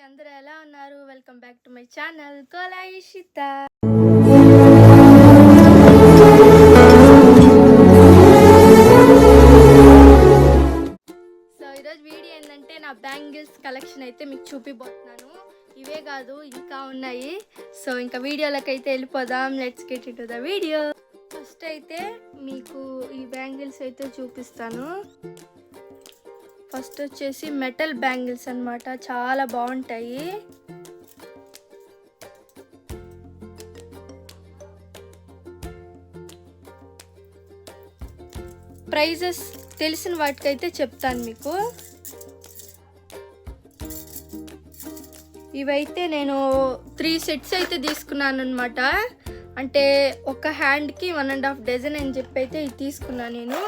అందరూ ఎలా ఉన్నారు? Welcome back to my channel కోలాయిషిత. సో ఈరోజు వీడియో ఏంటంటే నా బ్యాంగిల్స్ కలెక్షన్ అయితే మీకు చూపిపోతున్నాను. ఇవే కాదు ఇంకా ఉన్నాయి. సో ఇంకా వీడియోలోకి అయితే వెళ్ళిపోదాం. Let's get into the video. First అయితే మీకు ఈ బ్యాంగిల్స్ అయితే చూపిస్తాను. ఫస్ట్ వచ్చేసి మెటల్ బ్యాంగిల్స్ అన్నమాట, చాలా బాగుంటాయి. ప్రైజెస్ తెలిసిన వాటికైతే చెప్తాను మీకు. ఇవైతే నేను 3 సెట్స్ అయితే తీసుకున్నాను అనమాట. అంటే ఒక హ్యాండ్కి 1.5 డజన్ అని చెప్పి అయితే ఇది తీసుకున్నాను నేను.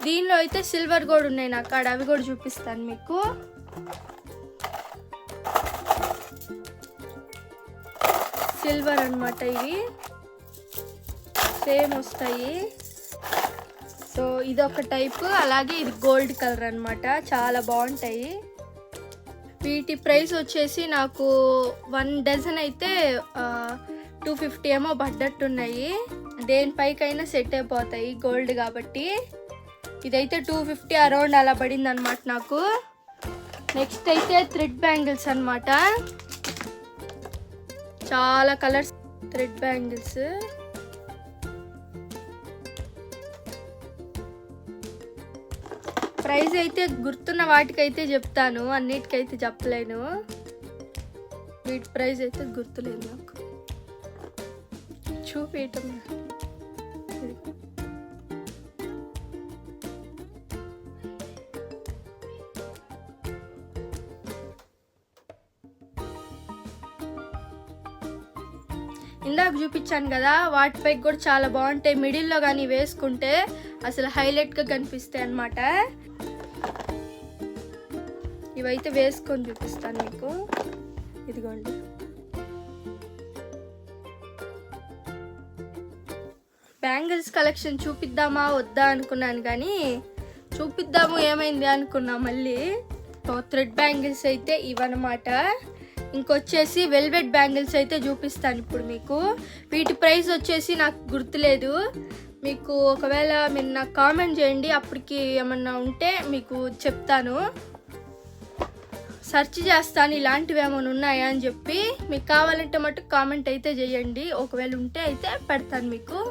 దీనిలో అయితే సిల్వర్ కూడా ఉన్నాయి నా కాడ, అవి కూడా చూపిస్తాను మీకు. సిల్వర్ అన్నమాట, ఇవి సేమ్ వస్తాయి. సో ఇదొక టైపు, అలాగే ఇది గోల్డ్ కలర్ అన్నమాట, చాలా బాగుంటాయి. వీటి ప్రైస్ వచ్చేసి నాకు 1 డజన్ అయితే 250 ఏమో పడ్డట్టున్నాయి. దేనిపైకైనా సెట్ అయిపోతాయి, గోల్డ్ కాబట్టి. ఇదైతే 250 అరౌండ్ అలా పడింది అనమాట నాకు. నెక్స్ట్ అయితే థ్రెడ్ బ్యాంగిల్స్ అన్నమాట, చాలా కలర్స్ థ్రెడ్ బ్యాంగిల్స్. ప్రైస్ అయితే గుర్తున్న వాటికైతే చెప్తాను, అన్నిటికైతే చెప్పలేను. వీటి ప్రైస్ అయితే గుర్తులేదు నాకు, చూపించటం. ఇందాక చూపించాను కదా, వాటిపై కూడా చాలా బాగుంటాయి. మిడిల్లో కానీ వేసుకుంటే అసలు హైలైట్గా కనిపిస్తాయి అన్నమాట. ఇవైతే వేసుకొని చూపిస్తాను మీకు. ఇదిగోండి, బ్యాంగిల్స్ కలెక్షన్ చూపిద్దామా వద్దా అనుకున్నాను, కానీ చూపిద్దాము ఏమైంది అనుకున్నా మళ్ళీ. థ్రెడ్ బ్యాంగిల్స్ అయితే ఇవన్నమాట. ఇంకొచ్చేసి వెల్వెట్ బ్యాంగిల్స్ అయితే చూపిస్తాను ఇప్పుడు మీకు. వీటి ప్రైస్ వచ్చేసి నాకు గుర్తులేదు. మీకు ఒకవేళ మీరు నాకు కామెంట్ చేయండి, అప్పటికి ఏమన్నా ఉంటే మీకు చెప్తాను. సెర్చ్ చేస్తాను ఇలాంటివి ఏమైనా ఉన్నాయా అని చెప్పి. మీకు కావాలంటే మటుకు కామెంట్ అయితే చేయండి, ఒకవేళ ఉంటే అయితే పెడతాను మీకు.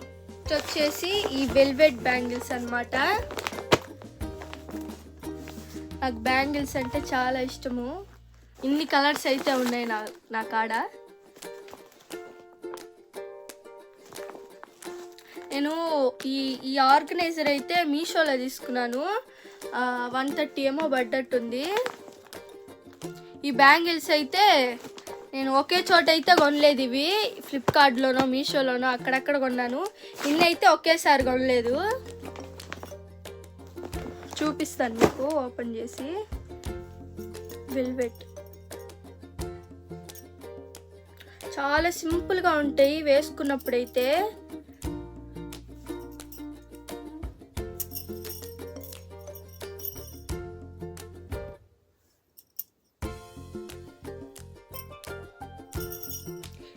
వచ్చేసి ఈ వెల్వెట్ బ్యాంగిల్స్ అన్నమాట. నాకు బ్యాంగిల్స్ అంటే చాలా ఇష్టము. ఇన్ని కలర్స్ అయితే ఉన్నాయి నా కాడ. నేను ఈ ఆర్గనైజర్ అయితే మీషోలో తీసుకున్నాను. 130 ఏమో పడ్డట్టుంది. ఈ బ్యాంగిల్స్ అయితే నేను ఒకే చోట అయితే కొనలేదు. ఇవి ఫ్లిప్కార్ట్లోనో మీషోలోనో అక్కడక్కడ కొన్నాను. ఇన్ని అయితే ఒకేసారి కొనలేదు. చూపిస్తాను మీకు ఓపెన్ చేసి. వెల్వెట్ చాలా సింపుల్గా ఉంటాయి వేసుకున్నప్పుడైతే.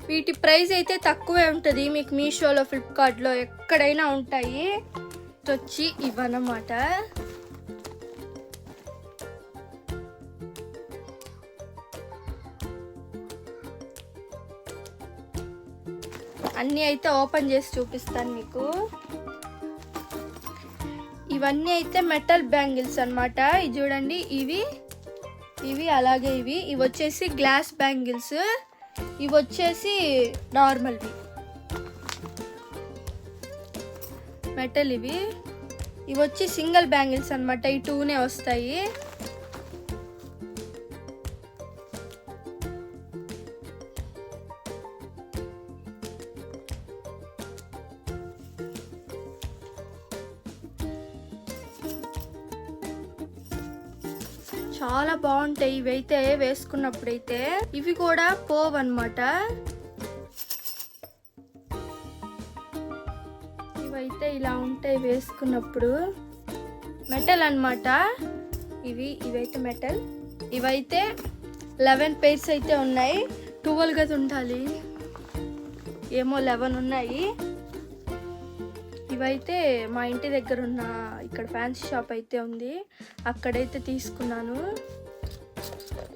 వీటి ప్రైస్ అయితే తక్కువే ఉంటుంది, మీకు మీషోలో ఫ్లిప్కార్ట్లో ఎక్కడైనా ఉంటాయి. వచ్చి ఇవన్నమాట. అన్నీ అయితే ఓపెన్ చేసి చూపిస్తాను మీకు. ఇవన్నీ అయితే మెటల్ బ్యాంగిల్స్ అన్నమాట. ఇది చూడండి, ఇవి అలాగే ఇవి వచ్చేసి గ్లాస్ బ్యాంగిల్స్. ఇవి వచ్చేసి నార్మల్వి మెటల్. ఇవి వచ్చి సింగిల్ బ్యాంగిల్స్ అన్నమాట. ఈ 2నే వస్తాయి. చాలా బాగుంటాయి ఇవైతే వేసుకున్నప్పుడైతే. ఇవి కూడా పోవ్ అన్నమాట. ఇవైతే ఇలా ఉంటాయి వేసుకున్నప్పుడు. మెటల్ అన్నమాట. ఇవైతే మెటల్. ఇవైతే 11 pairs అయితే ఉన్నాయి. 12 కదా ఉండాలి, ఏమో 11 ఉన్నాయి. ఇవైతే మా ఇంటి దగ్గర ఉన్న ఇక్కడ ఫ్యాన్సీ షాప్ అయితే ఉంది, అక్కడైతే తీసుకున్నాను.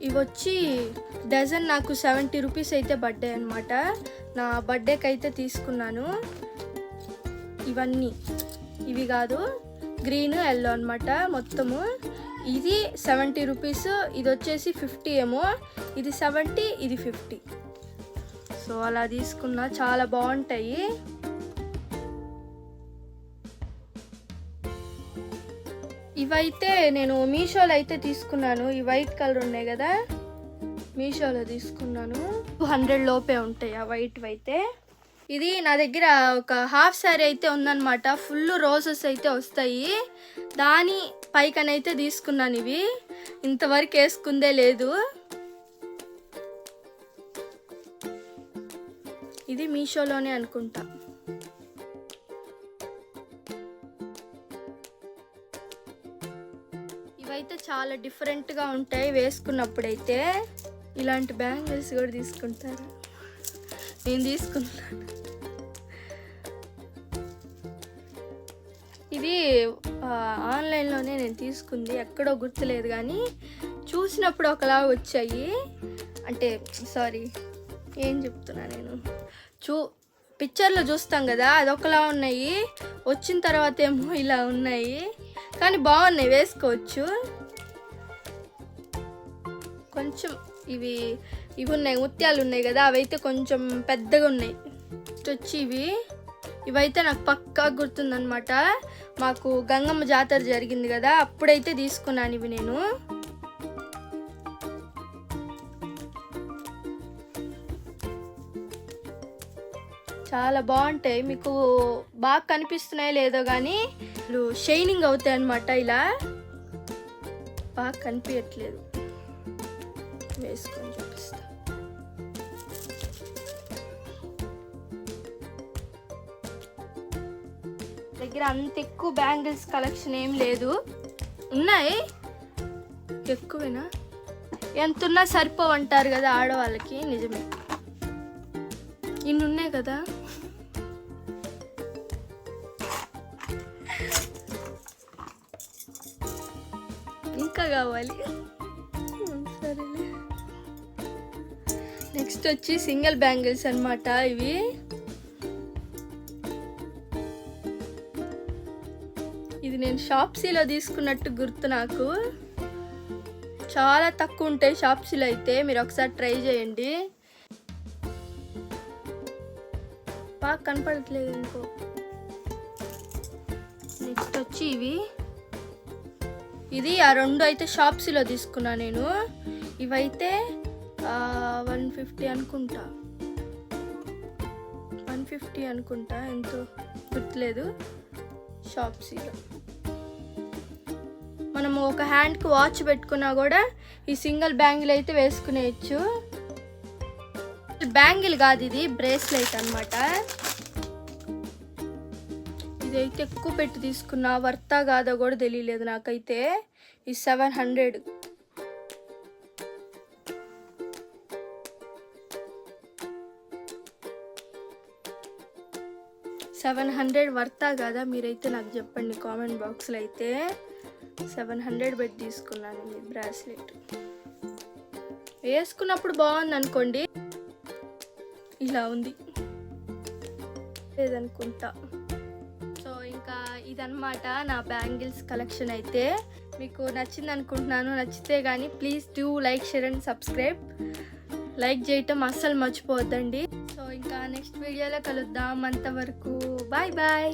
ఇవి వచ్చి డజన్ నాకు 70 రూపీస్ అయితే పడ్డాయి అనమాట. నా బర్త్డేకి అయితే తీసుకున్నాను. ఇవన్నీ ఇవి కాదు, గ్రీన్ ఎల్లో అనమాట మొత్తము. ఇది 70 రూపీస్, ఇది వచ్చేసి 50 ఏమో. ఇది 70, ఇది 50. సో అలా తీసుకున్నా, చాలా బాగుంటాయి. ఇవైతే నేను మీషోలో అయితే తీసుకున్నాను. ఈ వైట్ కలర్ ఉన్నాయి కదా, మీషోలో తీసుకున్నాను. 100 లోపే ఉంటాయి ఆ వైట్ అయితే. ఇది నా దగ్గర ఒక హాఫ్ శారీ అయితే ఉందన్నమాట. ఫుల్ రోజెస్ అయితే వస్తాయి, దాని పైకనైతే తీసుకున్నాను. ఇవి ఇంతవరకు వేసుకుందే లేదు. ఇది మీషోలోనే అనుకుంటా. ఇవైతే చాలా డిఫరెంట్గా ఉంటాయి వేసుకున్నప్పుడైతే. ఇలాంటి బ్యాంగిల్స్ కూడా తీసుకుంటారు, నేను తీసుకున్నాను. ఇది ఆన్లైన్లోనే నేను తీసుకుంది, ఎక్కడో గుర్తులేదు కానీ చూసినప్పుడు ఒకలా వచ్చాయి. అంటే సారీ, ఏం చెప్తున్నా నేను, పిక్చర్లో చూస్తాం కదా అదొకలా ఉన్నాయి, వచ్చిన తర్వాత ఏమో ఇలా ఉన్నాయి. కానీ బాగున్నాయి, వేసుకోవచ్చు. కొంచెం ఇవి ఉన్నాయి, ముత్యాలు ఉన్నాయి కదా, అవైతే కొంచెం పెద్దగా ఉన్నాయి. వచ్చి ఇవైతే నాకు పక్కా గుర్తుందనమాట. మాకు గంగమ్మ జాతర జరిగింది కదా, అప్పుడైతే తీసుకున్నాను ఇవి నేను. చాలా బాగుంటాయి, మీకు బాగా కనిపిస్తున్నాయో లేదో కానీ షైనింగ్ అవుతాయి అన్నమాట. ఇలా బాగా కనిపించట్లేదు, వేసుకొని చూపిస్తా. దగ్గర అంత ఎక్కువ బ్యాంగిల్స్ కలెక్షన్ ఏం లేదు, ఉన్నాయి ఎక్కువేనా, ఎంతున్నా సరిపోవంటారు కదా ఆడవాళ్ళకి. నిజమే, ఇన్ని ఉన్నాయి కదా. ఇంకా కావాలి, సరేలే. నెక్స్ట్ వచ్చి సింగిల్ బ్యాంగిల్స్ అన్నమాట. ఇది నేను షాప్సీలో తీసుకున్నట్టు గుర్తు నాకు. చాలా తక్కువ ఉంటాయి షాప్సీలో అయితే, మీరు ఒకసారి ట్రై చేయండి. బాగా కనపడట్లేదు ఇంకో. నెక్స్ట్ వచ్చి ఇది ఆ రెండు అయితే షాప్సీలో తీసుకున్నా నేను. ఇవైతే 150 అనుకుంటా, 150 అనుకుంటా, ఎంతో గుర్తులేదు. షాప్సీలో మనము ఒక హ్యాండ్కి వాచ్ పెట్టుకున్నా కూడా ఈ సింగిల్ బ్యాంగిల్ అయితే వేసుకునేయచ్చు. బ్యాంగిల్ కాదు, ఇది బ్రేస్లెట్ అన్నమాట. ఇదైతే ఎక్కువ పెట్టి తీసుకున్నా, వర్తా కాదో కూడా తెలియలేదు నాకైతే. ఈ 700. వర్తా కాదా మీరైతే నాకు చెప్పండి కామెంట్ బాక్స్లో. అయితే 700 పెట్టి తీసుకున్నాను ఈ బ్రాస్లెట్. వేసుకున్నప్పుడు బాగుంది అనుకోండి, ఇలా ఉంది లేదనుకుంటా. సో ఇంకా ఇదన్నమాట నా బ్యాంగిల్స్ కలెక్షన్ అయితే. మీకు నచ్చింది అనుకుంటున్నాను. నచ్చితే కానీ please do like, share and subscribe. Like చేయటం అస్సలు మర్చిపోవద్దండి. సో ఇంకా నెక్స్ట్ వీడియోలో కలుద్దాం. అంతవరకు బాయ్ బాయ్.